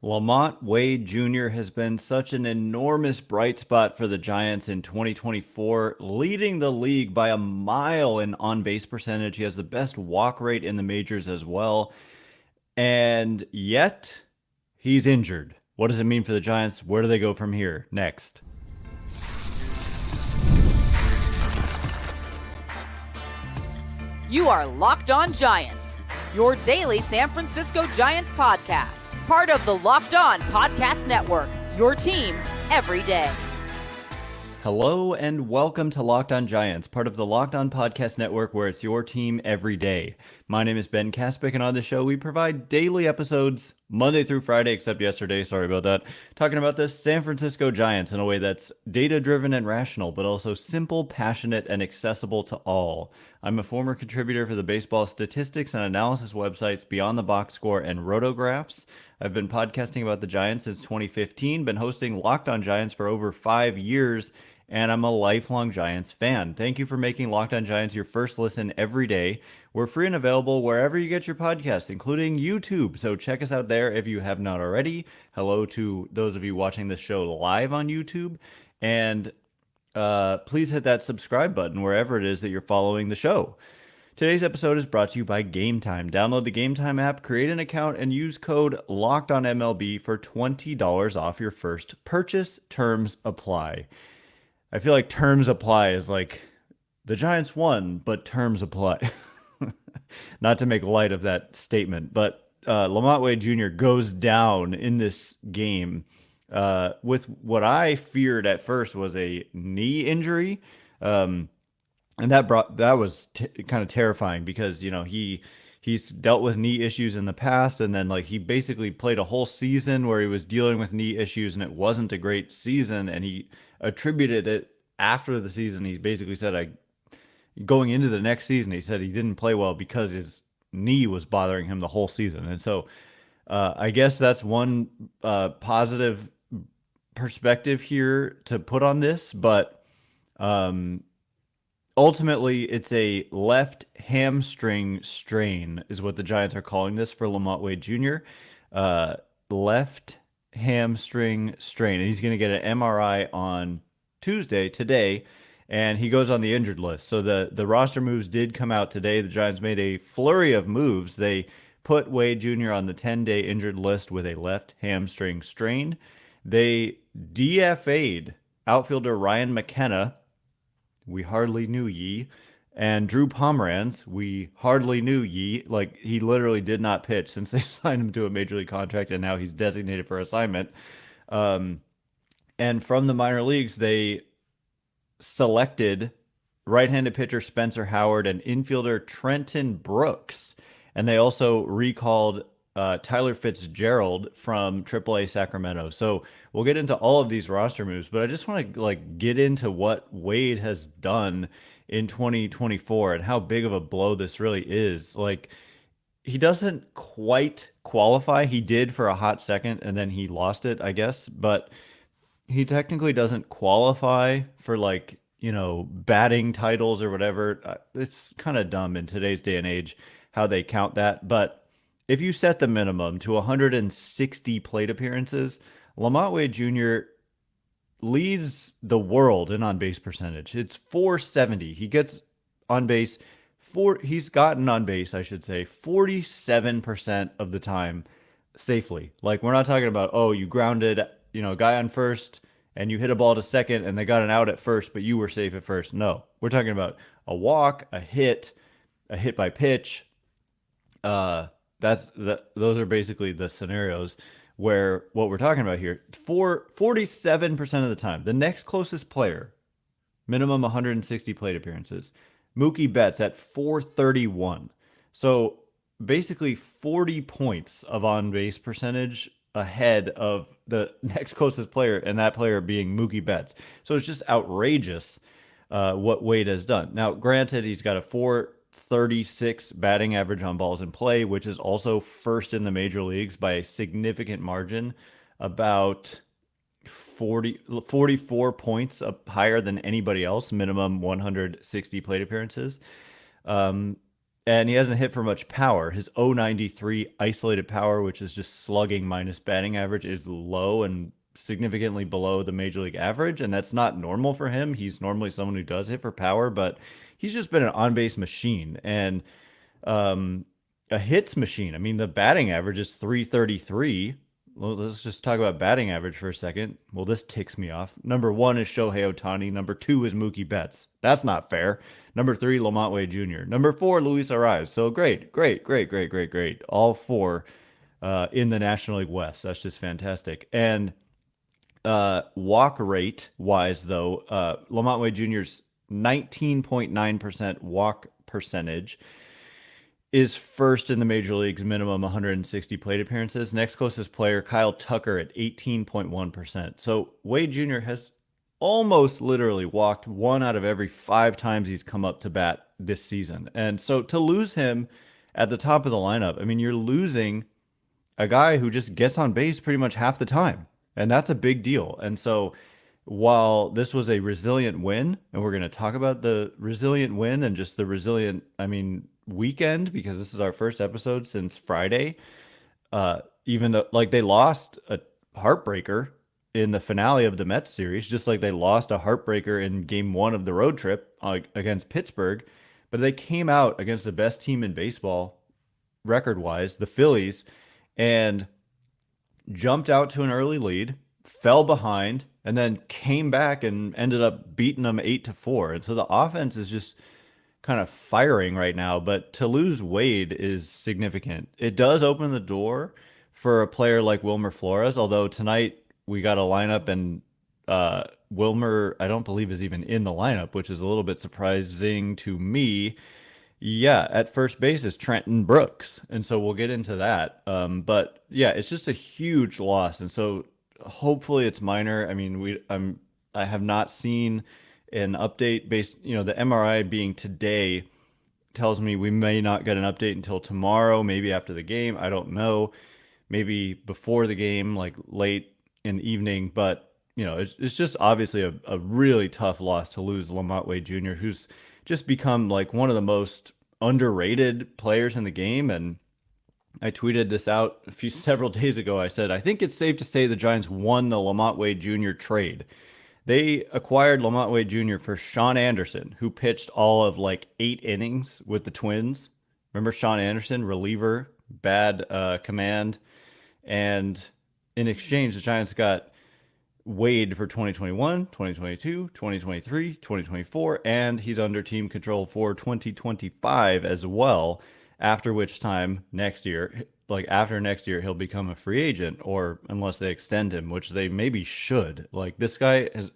LaMonte Wade Jr. has been such an enormous bright spot for the Giants in 2024, leading the league by a mile in on-base percentage. He has the best walk rate in the majors as well. And yet, he's injured. What does it mean for the Giants? Where do they go from here? Next. You are Locked On Giants, your daily San Francisco Giants podcast. Part of the Locked On Podcast Network, your team every day. Hello and welcome to Locked On Giants, part of the Locked On Podcast Network, where it's your team every day. My name is Ben Kaspick, and on the show we provide daily episodes Monday through Friday, except yesterday, sorry about that, talking about the San Francisco Giants in a way that's data-driven and rational, but also simple, passionate, and accessible to all. I'm a former contributor for the baseball statistics and analysis websites Beyond the Box Score and Rotographs. I've been podcasting about the Giants since 2015, been hosting Locked On Giants for over 5 years, and I'm a lifelong Giants fan. Thank you for making Locked On Giants your first listen every day. We're free and available wherever you get your podcasts, including YouTube. So check us out there if you have not already. Hello to those of you watching this show live on YouTube. And please hit that subscribe button wherever it is that you're following the show. Today's episode is brought to you by Game Time. Download the Game Time app, create an account, and use code LOCKEDONMLB for $20 off your first purchase. Terms apply. I feel like terms apply is like the Giants won, but terms apply. Not to make light of that statement, but LaMonte Wade Jr. goes down in this game with what I feared at first was a knee injury. And that was kind of terrifying because, you know, he's dealt with knee issues in the past, and then like he basically played a whole season where he was dealing with knee issues and it wasn't a great season, and he attributed it after the season. He basically said, going into the next season, he said he didn't play well because his knee was bothering him the whole season. And so I guess that's one positive perspective here to put on this, but ultimately, it's a left hamstring strain is what the Giants are calling this for LaMonte Wade Jr. Left hamstring strain. And he's going to get an MRI on Tuesday, today, and he goes on the injured list. So the roster moves did come out today. The Giants made a flurry of moves. They put Wade Jr. on the 10-day injured list with a left hamstring strain. They DFA'd outfielder Ryan McKenna, we hardly knew ye, and Drew Pomeranz, we hardly knew ye. Like, he literally did not pitch since they signed him to a major league contract, and now he's designated for assignment. And from the minor leagues, they selected right-handed pitcher Spencer Howard and infielder Trenton Brooks. And they also recalled Tyler Fitzgerald from AAA Sacramento. So we'll get into all of these roster moves, but I just want to get into what Wade has done in 2024 and how big of a blow this really is. Like, he doesn't quite qualify. He did for a hot second and then he lost it, I guess, but he technically doesn't qualify for batting titles or whatever. It's kind of dumb in today's day and age how they count that, but if you set the minimum to 160 plate appearances, LaMonte Wade Jr. leads the world in on-base percentage. It's .470. He gets on base he's gotten on base, I should say, 47% of the time safely. Like, we're not talking about, oh, you grounded, a guy on first and you hit a ball to second and they got an out at first, but you were safe at first. No, we're talking about a walk, a hit by pitch. Those are basically the scenarios where what we're talking about here. 47% of the time, the next closest player, minimum 160 plate appearances, Mookie Betts at 431. So basically 40 points of on-base percentage ahead of the next closest player, and that player being Mookie Betts. So it's just outrageous what Wade has done. Now, granted, he's got a 436 batting average on balls in play, which is also first in the major leagues by a significant margin, about 44 points up higher than anybody else, minimum 160 plate appearances. And and he hasn't hit for much power. His 093 isolated power, which is just slugging minus batting average, is low and significantly below the major league average, and that's not normal for him. He's normally someone who does hit for power, but he's just been an on-base machine and a hits machine. I mean, the batting average is 333. Well, let's just talk about batting average for a second. Well, this ticks me off. Number 1 is Shohei Ohtani. Number 2 is Mookie Betts. That's not fair. Number 3, LaMonte Wade Jr. Number 4, Luis Ariz. So great. All 4 in the National League West. That's just fantastic. And walk rate wise, though, LaMonte Wade Jr.'s 19.9% walk percentage is first in the major leagues, minimum 160 plate appearances. Next closest player, Kyle Tucker, at 18.1%. So Wade Jr. has almost literally walked 1 out of every 5 times he's come up to bat this season. And so to lose him at the top of the lineup, I mean, you're losing a guy who just gets on base pretty much half the time. And that's a big deal. And so while this was a resilient win, and we're going to talk about the resilient win and just the resilient, weekend, because this is our first episode since Friday, even though they lost a heartbreaker in the finale of the Mets series, just like they lost a heartbreaker in game 1 of the road trip against Pittsburgh, but they came out against the best team in baseball record-wise, the Phillies, and jumped out to an early lead, fell behind, and then came back and ended up beating them 8-4. And so the offense is just kind of firing right now, but to lose Wade is significant. It does open the door for a player like Wilmer Flores, although tonight we got a lineup and Wilmer, I don't believe, is even in the lineup, which is a little bit surprising to me. Yeah, at first base is Trenton Brooks, and so we'll get into that. But yeah, it's just a huge loss, and so hopefully it's minor. I mean, I have not seen an update based, the MRI being today tells me we may not get an update until tomorrow, maybe after the game. I don't know. Maybe before the game, like late in the evening. But, it's just obviously a really tough loss to lose LaMonte Wade Jr., who's just become like one of the most underrated players in the game. And I tweeted this out several days ago. I said, I think it's safe to say the Giants won the LaMonte Wade Jr. trade. They acquired LaMonte Wade Jr. for Sean Anderson, who pitched all of 8 innings with the Twins. Remember Sean Anderson, reliever, bad command. And in exchange, the Giants got Wade for 2021, 2022, 2023, 2024, and he's under team control for 2025 as well, after which time next year, after next year, he'll become a free agent, or unless they extend him, which they maybe should. This guy has,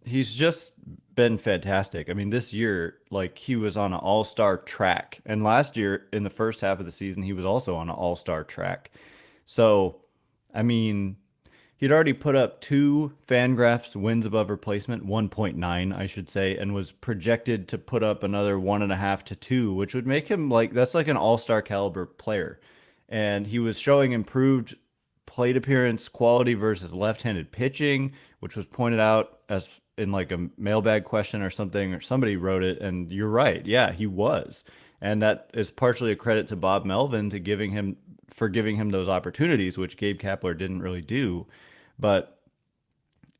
he's just been fantastic. I mean, this year, he was on an all-star track. And last year, in the first half of the season, he was also on an all-star track. So, I mean, he'd already put up 2 Fangraphs wins above replacement, 1.9, I should say, and was projected to put up another 1.5 to 2, which would make him that's like an all-star caliber player. And he was showing improved plate appearance quality versus left-handed pitching, which was pointed out as in a mailbag question or something, or somebody wrote it. And you're right. Yeah, he was. And that is partially a credit to Bob Melvin for giving him those opportunities, which Gabe Kapler didn't really do. But,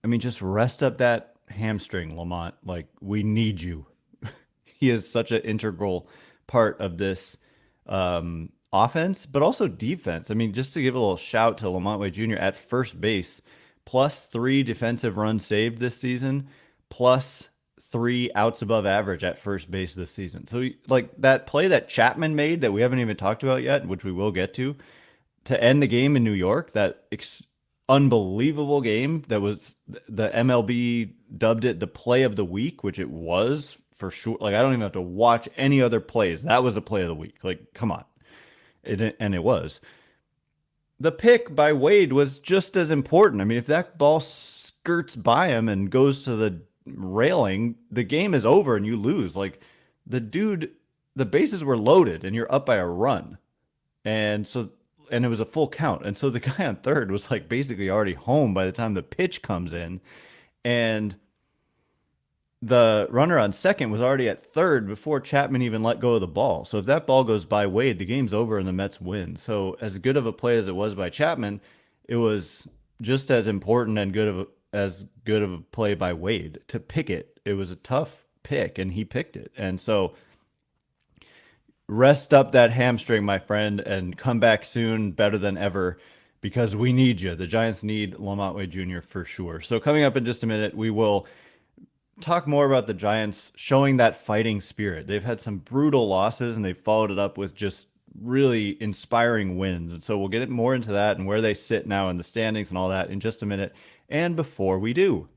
I mean, just rest up that hamstring, Lamont. We need you. He is such an integral part of this offense, but also defense. I mean, just to give a little shout to LaMonte Wade Jr. at first base, +3 defensive runs saved this season, +3 outs above average at first base this season. So, that play that Chapman made that we haven't even talked about yet, which we will get to end the game in New York, that unbelievable game that was, the MLB dubbed it the play of the week, which it was for sure. I don't even have to watch any other plays. That was the play of the week. Come on. And it was. The pick by Wade was just as important. I mean, if that ball skirts by him and goes to the railing, the game is over and you lose. The bases were loaded and you're up by a run. And it was a full count. And so the guy on third was basically already home by the time the pitch comes in. And the runner on second was already at third before Chapman even let go of the ball. So if that ball goes by Wade, the game's over and the Mets win. So as good of a play as it was by Chapman, it was just as important and as good of a play by Wade to pick it. It was a tough pick and he picked it. And so rest up that hamstring, my friend, and come back soon better than ever because we need you. The Giants need LaMonte Wade Jr. for sure. So coming up in just a minute, we will talk more about the Giants showing that fighting spirit. They've had some brutal losses and they've followed it up with just really inspiring wins. And so we'll get more into that and where they sit now in the standings and all that in just a minute. And before we do,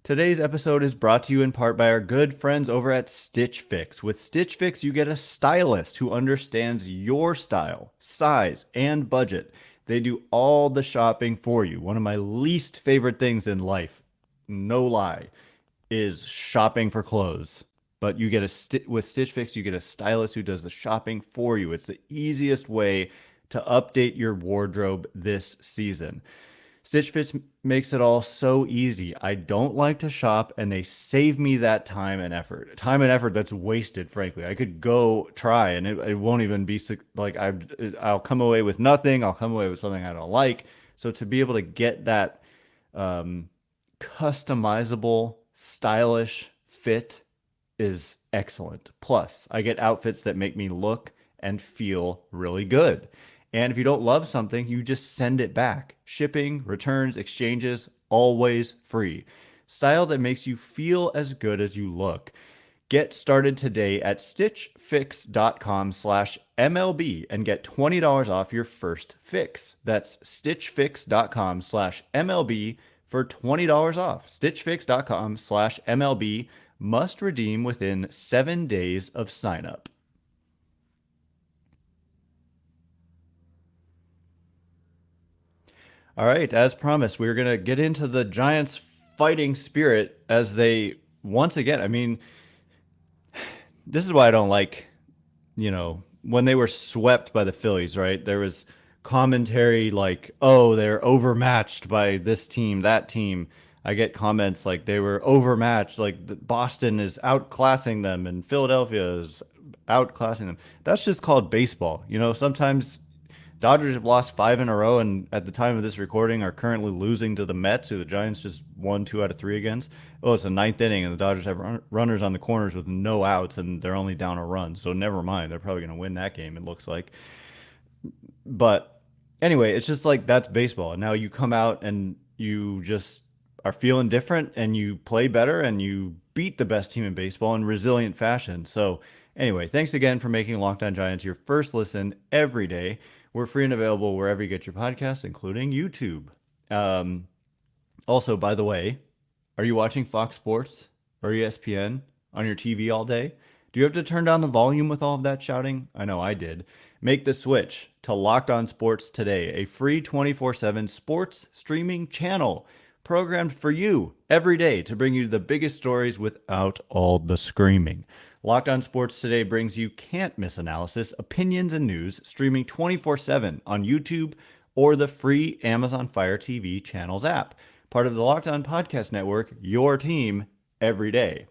today's episode is brought to you in part by our good friends over at Stitch Fix. With Stitch Fix, you get a stylist who understands your style, size, and budget. They do all the shopping for you. One of my least favorite things in life, no lie, is shopping for clothes. But you get with Stitch Fix, you get a stylist who does the shopping for you. It's the easiest way to update your wardrobe this season. Stitch Fix makes it all so easy. I don't like to shop, and they save me that time and effort. Time and effort that's wasted, frankly. I could go try, and it won't even be like I'll come away with nothing. I'll come away with something I don't like. So to be able to get that customizable, stylish fit is excellent. Plus, I get outfits that make me look and feel really good. And if you don't love something, you just send it back. Shipping, returns, exchanges, always free. Style that makes you feel as good as you look. Get started today at stitchfix.com/MLB and get $20 off your first fix. That's stitchfix.com/MLB for $20 off. stitchfix.com/MLB. Must redeem within 7 days of sign up. All right, as promised, we're going to get into the Giants' fighting spirit as they, once again, I mean, this is why I don't like, when they were swept by the Phillies, right? There was commentary like, oh, they're overmatched by this team, that team. I get comments like they were overmatched, like Boston is outclassing them and Philadelphia is outclassing them. That's just called baseball. Sometimes Dodgers have lost 5 in a row, and at the time of this recording are currently losing to the Mets, who the Giants just won 2 out of 3 against. Oh, it's the 9th inning, and the Dodgers have runners on the corners with no outs, and they're only down a run. So never mind. They're probably going to win that game, it looks like. But anyway, it's just like that's baseball. And now you come out and you just are feeling different, and you play better, and you beat the best team in baseball in resilient fashion. So anyway, thanks again for making Locked On Giants your first listen every day. We're free and available wherever you get your podcasts, including YouTube. Also, by the way, are you watching Fox Sports or ESPN on your TV all day? Do you have to turn down the volume with all of that shouting? I know I did. Make the switch to Locked On Sports today, a free 24/7 sports streaming channel programmed for you every day to bring you the biggest stories without all the screaming. Locked On Sports Today brings you can't-miss analysis, opinions, and news streaming 24/7 on YouTube or the free Amazon Fire TV channels app. Part of the Locked On Podcast Network, your team every day.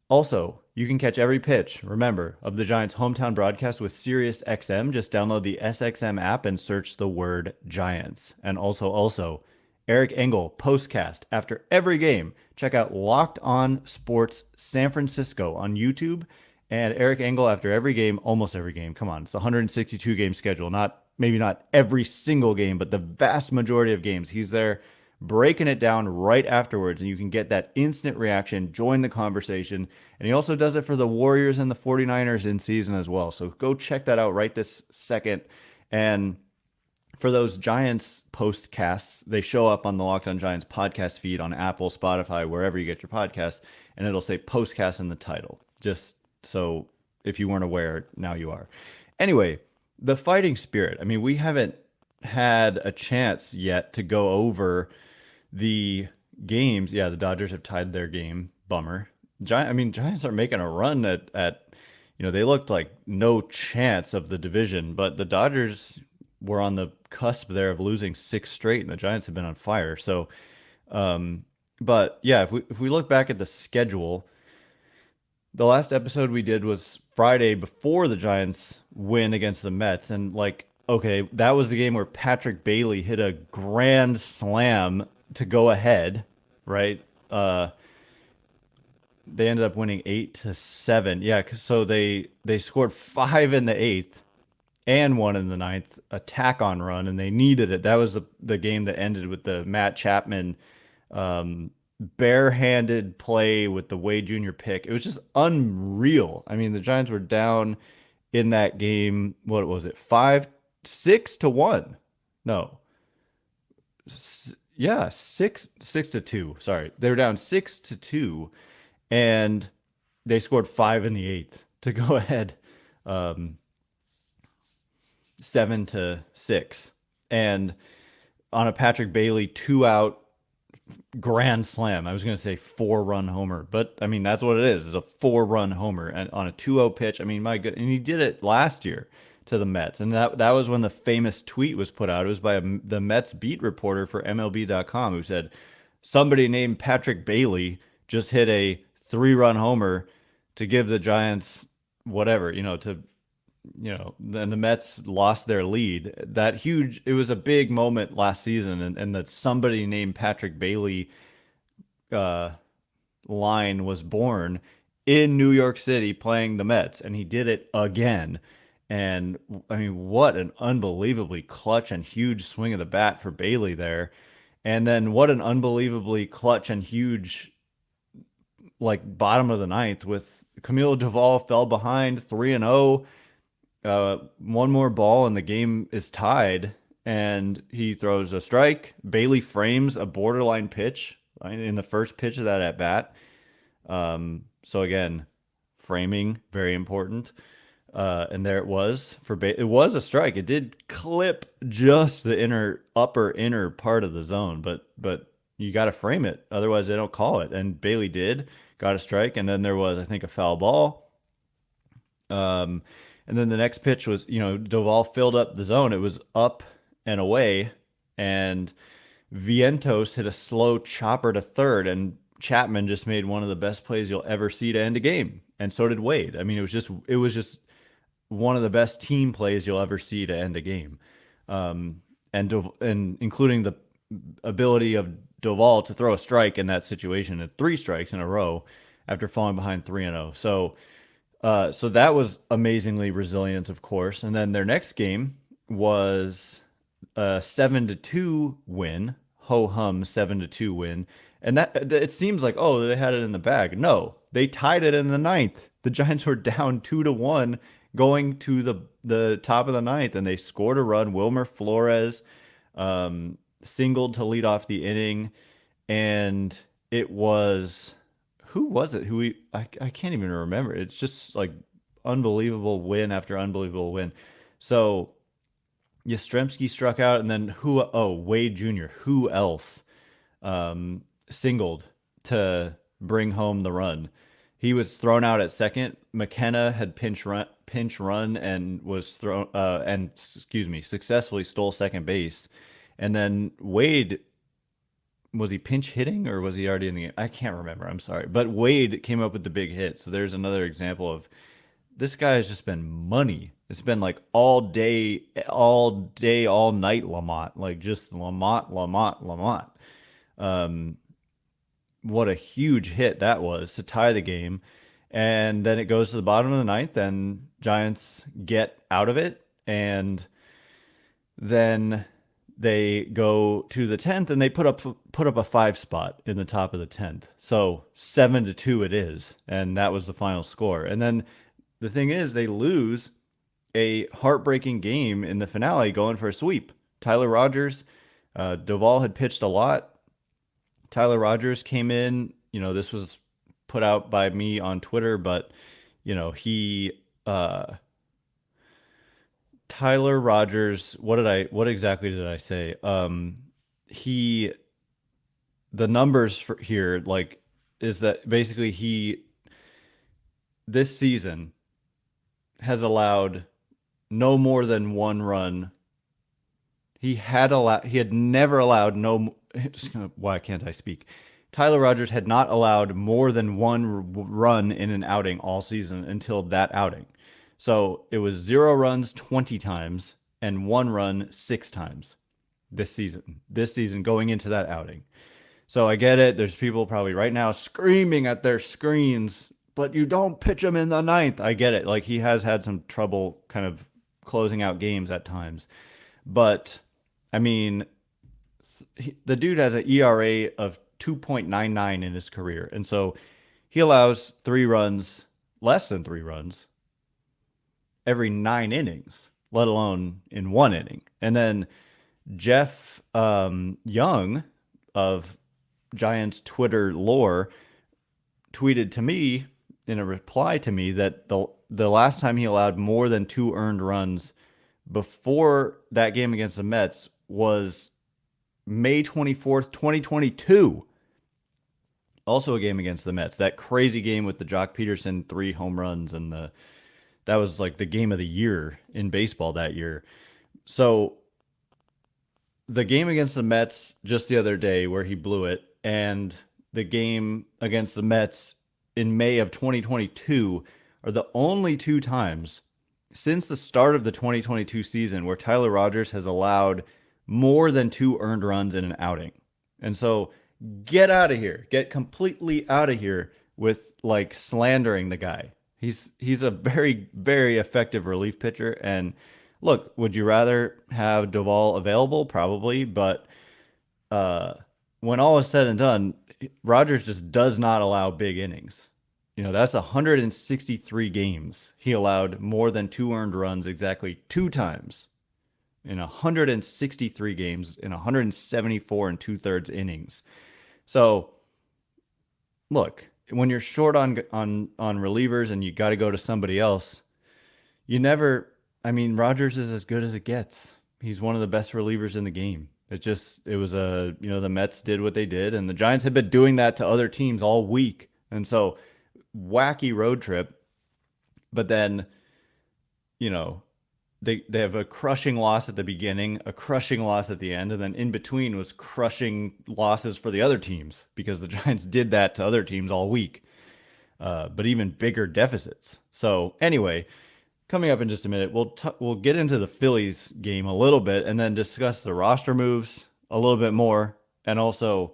Also, you can catch every pitch, remember, of the Giants' hometown broadcast with SiriusXM. Just download the SXM app and search the word Giants. And also, Eric Engel postcast after every game. Check out Locked On Sports San Francisco on YouTube, and Eric Engel after every game, almost every game. Come on, it's a 162 game schedule. Maybe not every single game, but the vast majority of games. He's there breaking it down right afterwards, and you can get that instant reaction, join the conversation. And he also does it for the Warriors and the 49ers in season as well. So go check that out right this second. And for those Giants postcasts, they show up on the Locked On Giants podcast feed on Apple, Spotify, wherever you get your podcasts, and it'll say postcast in the title. Just so if you weren't aware, now you are. Anyway, the fighting spirit. I mean, we haven't had a chance yet to go over the games. Yeah, the Dodgers have tied their game. Bummer. Giants are making a run at they looked like no chance of the division, but the Dodgers were on the cusp there of losing 6 straight, and the Giants have been on fire. So, but yeah, if we look back at the schedule, the last episode we did was Friday before the Giants win against the Mets, and like, okay, that was the game where Patrick Bailey hit a grand slam to go ahead, right? They ended up winning 8-7. Yeah, so they scored 5 in the eighth and 1 in the ninth, a tack-on run, and they needed it. That was the game that ended with the Matt Chapman barehanded play with the Wade Jr. pick. It was just unreal. I mean, the Giants were down in that game. What was it? 6-1. No. Yeah, 6-2. Sorry. They were down 6-2, and they scored 5 in the eighth to go ahead. 7-6. And on a Patrick Bailey 2-out grand slam. I was going to say 4-run homer, but I mean, that's what it is. It's a 4-run homer and on a 2-0 pitch. I mean, my good. And he did it last year to the Mets. And that was when the famous tweet was put out. It was by the Mets beat reporter for MLB.com who said, somebody named Patrick Bailey just hit a 3-run homer to give the Giants whatever, then the Mets lost their lead. It was a big moment last season, and that somebody named Patrick Bailey line was born in New York City playing the Mets, and he did it again. And I mean, what an unbelievably clutch and huge swing of the bat for Bailey there. And then what an unbelievably clutch and huge, like, bottom of the ninth with Camilo Doval fell behind 3-0. One more ball and the game is tied, and he throws a strike. Bailey frames a borderline pitch in the first pitch of that at bat. So again, framing, very important. And there it was it was a strike. It did clip just the upper inner part of the zone, but you got to frame it, otherwise they don't call it. And Bailey got a strike, and then there was, I think, a foul ball. And then the next pitch was, Doval filled up the zone. It was up and away, and Vientos hit a slow chopper to third, and Chapman just made one of the best plays you'll ever see to end a game. And so did Wade. I mean, it was just one of the best team plays you'll ever see to end a game. And including the ability of Doval to throw a strike in that situation, at 3 strikes in a row after falling behind 3-0. So that was amazingly resilient, of course. And then their next game was a 7-2 win, ho-hum 7-2 win. And that it seems like, oh, they had it in the bag. No, they tied it in the ninth. The Giants were down 2-1 going to the top of the ninth, and they scored a run. Wilmer Flores singled to lead off the inning, and it was... Who was it? I can't even remember. It's just like unbelievable win after unbelievable win. So Yastrzemski struck out, and then Wade Jr. Who else singled to bring home the run? He was thrown out at second. McKenna had pinch run and was thrown successfully stole second base. And then Wade, was he pinch hitting or was he already in the game? I can't remember. I'm sorry. But Wade came up with the big hit. So there's another example of this guy has just been money. It's been like all day, all night LaMonte. Like just LaMonte. What a huge hit that was to tie the game. And then it goes to the bottom of the ninth, and Giants get out of it. And then they go to the 10th, and they put up a 5 spot in the top of the 10th. So 7-2 it is, and that was the final score. And then the thing is, they lose a heartbreaking game in the finale, going for a sweep. Tyler Rogers, Doval had pitched a lot. Tyler Rogers came in. This was put out by me on Twitter, but he. Tyler Rogers, what exactly did I say? The numbers for here, like, is that basically he this season has allowed no more than 1 run He had never allowed why can't I speak? Tyler Rogers had not allowed more than one run in an outing all season until that outing. So it was 0 runs 20 times and 1 run 6 times this season. This season going into that outing. So I get it. There's people probably right now screaming at their screens, but you don't pitch him in the ninth. I get it. Like, he has had some trouble kind of closing out games at times. But, I mean, the dude has an ERA of 2.99 in his career. And so he allows 3 runs, less than 3 runs, every 9 innings, let alone in 1 inning. And then Jeff Young of Giants Twitter lore tweeted to me in a reply to me that the last time he allowed more than 2 earned runs before that game against the Mets was May 24th, 2022. Also a game against the Mets. That crazy game with the Jock Peterson 3 home runs, and that was like the game of the year in baseball that year. So the game against the Mets just the other day where he blew it, and the game against the Mets in May of 2022 are the only 2 times since the start of the 2022 season where Tyler Rogers has allowed more than 2 earned runs in an outing. And so get out of here. Get completely out of here with like slandering the guy. He's a very, very effective relief pitcher. And look, would you rather have Duvall available? Probably, but when all is said and done, Rogers just does not allow big innings. You know, that's 163 games. He allowed more than 2 earned runs exactly 2 times in 163 games in 174 and 2/3 innings. So, look, when you're short on relievers and you got to go to somebody else, Rogers is as good as it gets. He's one of the best relievers in the game. The Mets did what they did, and the Giants have been doing that to other teams all week. And so, wacky road trip, but then, they have a crushing loss at the beginning, a crushing loss at the end, and then in between was crushing losses for the other teams because the Giants did that to other teams all week, but even bigger deficits. So anyway, coming up in just a minute, we'll get into the Phillies game a little bit and then discuss the roster moves a little bit more, and also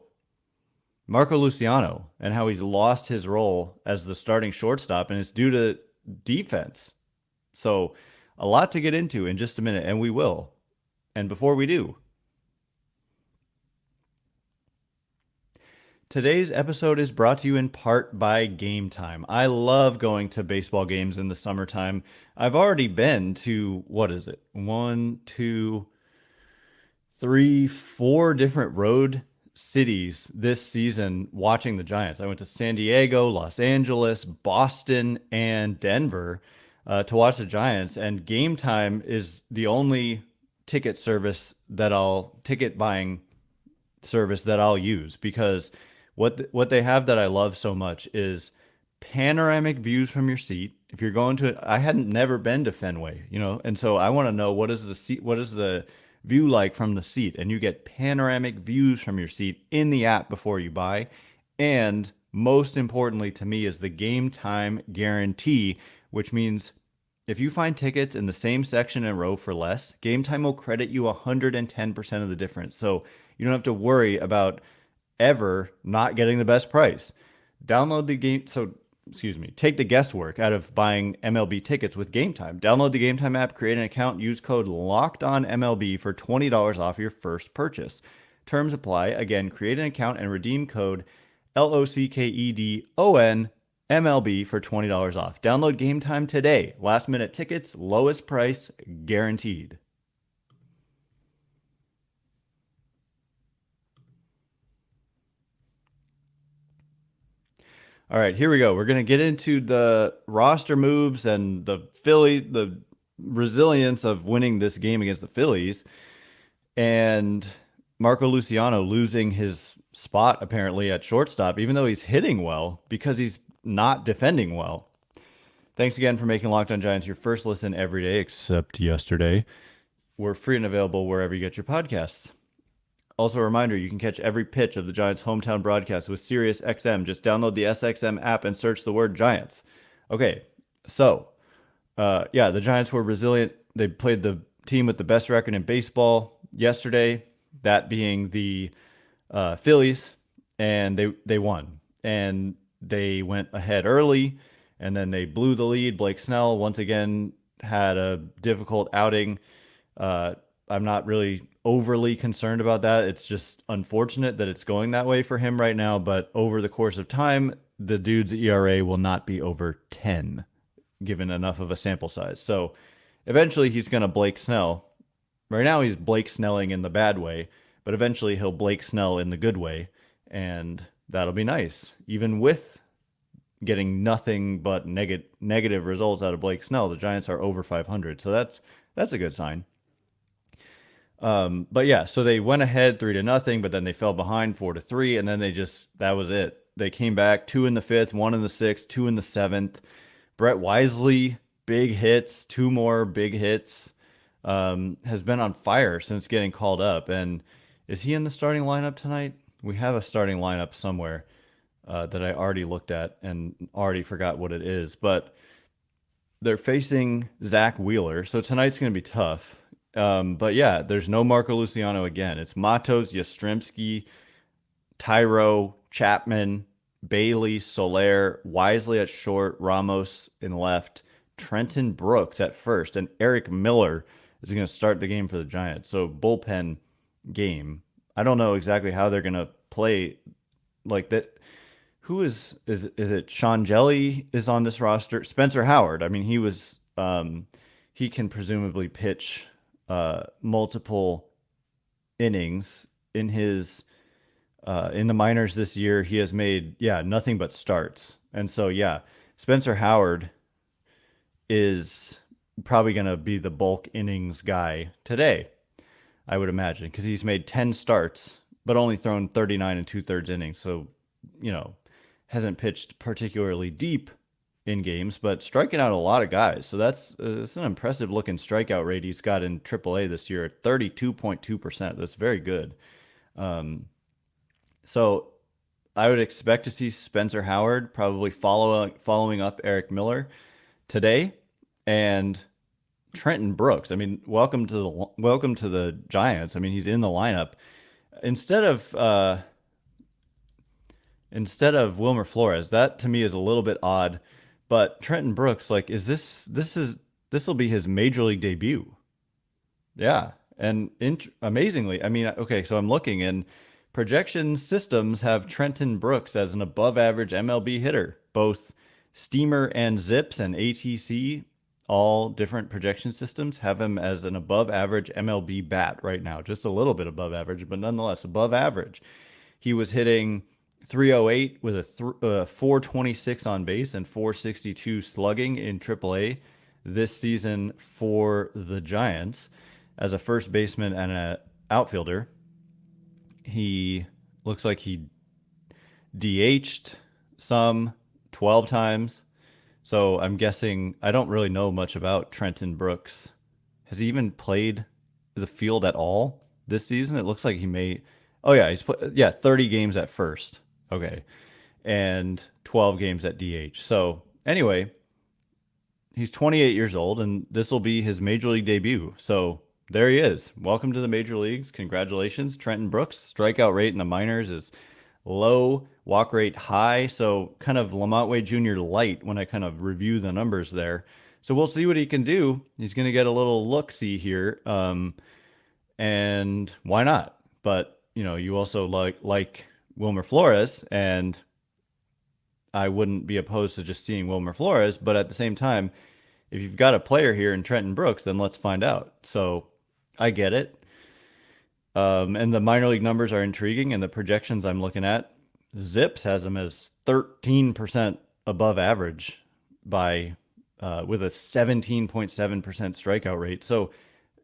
Marco Luciano and how he's lost his role as the starting shortstop, and it's due to defense. So a lot to get into in just a minute, and we will. And before we do, today's episode is brought to you in part by Game Time. I love going to baseball games in the summertime. I've already been to, 1, 2, 3, 4 different road cities this season watching the Giants. I went to San Diego, Los Angeles, Boston, and Denver to watch the Giants, and Game Time is the only ticket buying service that I'll use, because what they have that I love so much is panoramic views from your seat. If you're going to, I hadn't never been to Fenway, and so I want to know what is the view like from the seat, and you get panoramic views from your seat in the app before you buy. And most importantly to me is the Game Time guarantee, which means if you find tickets in the same section and row for less, Game Time will credit you 110% of the difference. So you don't have to worry about ever not getting the best price. Take the guesswork out of buying MLB tickets with Game Time. Download the Game Time app, create an account, use code LOCKEDONMLB for $20 off your first purchase. Terms apply. Again, create an account and redeem code LOCKEDON MLB for $20 off. Download Game Time today. Last minute tickets, lowest price guaranteed. All right, here we go. We're going to get into the roster moves and the resilience of winning this game against the Phillies, and Marco Luciano losing his spot apparently at shortstop, even though he's hitting well, because he's not defending well. Thanks again for making Locked On Giants your first listen every day, except yesterday. we're free and available wherever you get your podcasts. Also, a reminder, you can catch every pitch of the Giants' hometown broadcast with Sirius XM. Just download the SXM app and search the word Giants. Okay, so, the Giants were resilient. They played the team with the best record in baseball yesterday, that being the Phillies, and they won. And they went ahead early, and then they blew the lead. Blake Snell, once again, had a difficult outing. I'm not really overly concerned about that. It's just unfortunate that it's going that way for him right now. But over the course of time, the dude's ERA will not be over 10, given enough of a sample size. So eventually he's going to Blake Snell. Right now he's Blake Snelling in the bad way, but eventually he'll Blake Snell in the good way. And that'll be nice. Even with getting nothing but negative results out of Blake Snell, the Giants are over 500. So that's a good sign. But yeah, so they went ahead 3-0, but then they fell behind 4-3, and then that was it. They came back 2 in the 5th, 1 in the 6th, 2 in the 7th. Brett Wisely, big hits, 2 more big hits, has been on fire since getting called up. And is he in the starting lineup tonight? We have a starting lineup somewhere, that I already looked at and already forgot what it is, but they're facing Zach Wheeler. So tonight's going to be tough. But yeah, there's no Marco Luciano again. It's Matos, Yastrzemski, Tyro, Chapman, Bailey, Soler, Wisely at short, Ramos in left, Trenton Brooks at first, and Eric Miller is going to start the game for the Giants. So bullpen game. I don't know exactly how they're going to play like that. Who is it? Sean Jelly is on this roster. Spencer Howard. I mean, he can presumably pitch multiple innings in his in the minors this year. He has made nothing but starts, and so Spencer Howard is probably going to be the bulk innings guy today, I would imagine, because he's made 10 starts but only thrown 39 2/3 innings. So hasn't pitched particularly deep in games, but striking out a lot of guys. So that's an impressive looking strikeout rate he's got in AAA this year at 32.2%. That's very good. So I would expect to see Spencer Howard probably following up Eric Miller today, and Trenton Brooks. I mean, welcome to the Giants. I mean, he's in the lineup instead of Wilmer Flores. That to me is a little bit odd. But Trenton Brooks, like, this will be his major league debut. Yeah. And amazingly, I mean, okay, so I'm looking, and projection systems have Trenton Brooks as an above average MLB hitter. Both Steamer and Zips and ATC, all different projection systems, have him as an above average MLB bat right now. Just a little bit above average, but nonetheless above average. He was hitting .308 with a .426 on base and .462 slugging in AAA this season for the Giants as a first baseman and an outfielder. He looks like he DH'd some 12 times. So I'm guessing, I don't really know much about Trenton Brooks. Has he even played the field at all this season? It looks like he may. Oh yeah, he's put 30 games at first. Okay. And 12 games at DH. So anyway, he's 28 years old, and this will be his major league debut. So there he is. Welcome to the major leagues. Congratulations, Trenton Brooks. Strikeout rate in the minors is low, walk rate high. So kind of LaMonte Wade Jr. light when I kind of review the numbers there. So we'll see what he can do. He's going to get a little look-see here. And why not? But, you also like Wilmer Flores, and I wouldn't be opposed to just seeing Wilmer Flores, but at the same time, if you've got a player here in Trenton Brooks, then let's find out. So I get it. And the minor league numbers are intriguing, and the projections I'm looking at, Zips has him as 13% above average with a 17.7% strikeout rate. So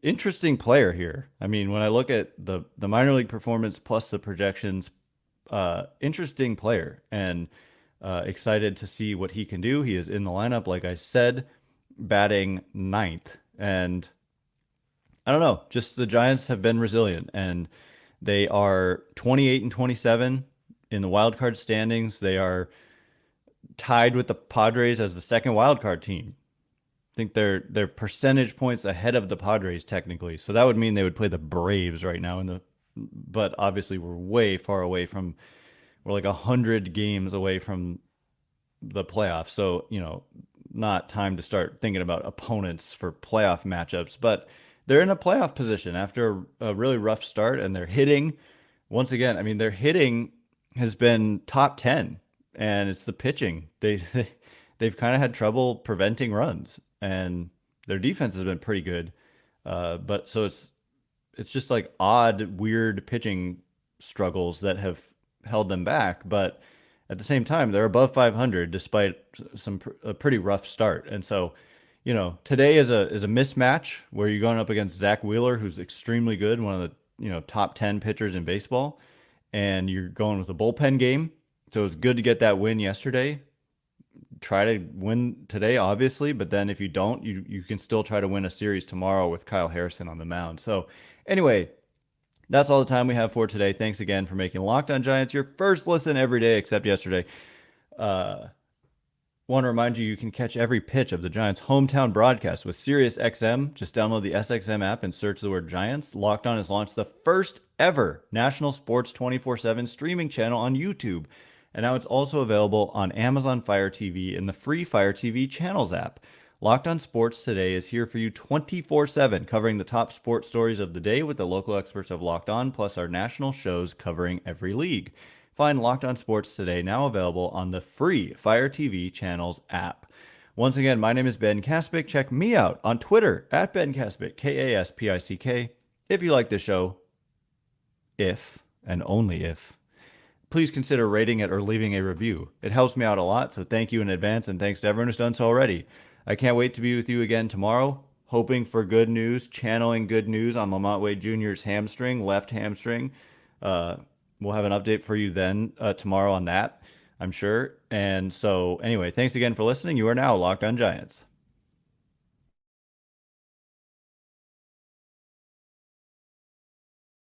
interesting player here. I mean, when I look at the minor league performance plus the projections, interesting player, and excited to see what he can do. He is in the lineup, like I said, batting 9th. And I don't know. Just the Giants have been resilient, and they are 28 and 27 in the wild card standings. They are tied with the Padres as the second wild card team. I think they're percentage points ahead of the Padres technically. So that would mean they would play the Braves right now but obviously we're way far away from we're like 100 games away from the playoffs. So, not time to start thinking about opponents for playoff matchups, but they're in a playoff position after a really rough start, and they're hitting once again. I mean, their hitting has been top 10, and it's the pitching. They've kind of had trouble preventing runs, and their defense has been pretty good. But so it's just like odd, weird pitching struggles that have held them back. But at the same time, they're above 500 despite a pretty rough start. And so, today is a mismatch where you're going up against Zach Wheeler, who's extremely good, one of the top 10 pitchers in baseball, and you're going with a bullpen game. So it was good to get that win yesterday. Try to win today, obviously, but then if you don't, you can still try to win a series tomorrow with Kyle Harrison on the mound. So anyway, that's all the time we have for today. Thanks again for making Locked On Giants your first listen every day except yesterday. Want to remind you can catch every pitch of the Giants' hometown broadcast with SiriusXM. Just download the SXM app and search the word Giants. Locked On has launched the first ever national sports 24/7 streaming channel on YouTube. And now it's also available on Amazon Fire TV and the free Fire TV Channels app. Locked On Sports Today is here for you 24/7, covering the top sports stories of the day with the local experts of Locked On, plus our national shows covering every league. Find Locked On Sports Today now available on the free Fire TV Channels app. Once again, my name is Ben Kaspick. Check me out on Twitter at Ben Kaspick, Kaspick. If you like the show, if and only if, please consider rating it or leaving a review. It helps me out a lot, so thank you in advance, and thanks to everyone who's done so already. I can't wait to be with you again tomorrow, hoping for good news, channeling good news on LaMonte Wade Jr.'s hamstring, left hamstring. We'll have an update for you then tomorrow on that, I'm sure. And so anyway, thanks again for listening. You are now Locked On Giants.